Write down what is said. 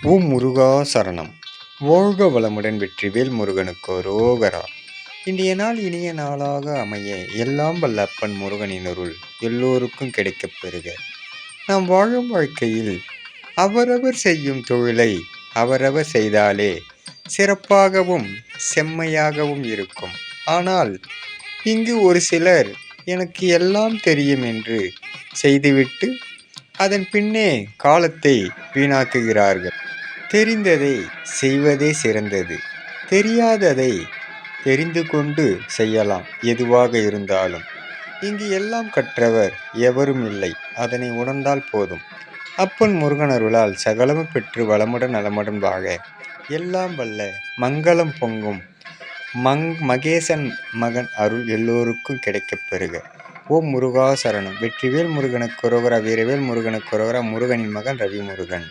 ஓம் முருகா சரணம். வாழ்க வளமுடன். வெற்றிவேல் முருகனுக்கு ரோகரா. இன்றைய நாள் இனிய நாளாக அமைய எல்லாம் வல்ல அப்பன் முருகனின் அருள் எல்லோருக்கும் கிடைக்கப் பெறுக. நாம் வாழும் வாழ்க்கையில் அவரவர் செய்யும் தொழிலை அவரவர் செய்தாலே சிறப்பாகவும் செம்மையாகவும் இருக்கும். ஆனால் இங்கு ஒரு சிலர் எனக்கு எல்லாம் தெரியும் என்று செய்துவிட்டு அதன் பின்னே காலத்தை வீணாக்குகிறார்கள். தெரிந்ததை செய்வதே சிறந்தது. தெரியாததை தெரிந்து கொண்டு செய்யலாம். எதுவாக இருந்தாலும் இங்கு எல்லாம் கற்றவர் எவரும் இல்லை. அதனை உணர்ந்தால் போதும். அப்பன் முருகன் அருளால் சகலமும் பெற்று வளமுடன் நலமுடன் வாழ எல்லாம் வல்ல மங்களம் பொங்கும் மகேசன் மகன் அருள் எல்லோருக்கும் கிடைக்கப் பெறுக. ஓம் முருகா சரணம். வெற்றிவேல் முருகனுக்கு ரோகரா. வீரவேல் முருகனுக்கு ரோகரா. முருகனின் மகன் ரவி முருகன்.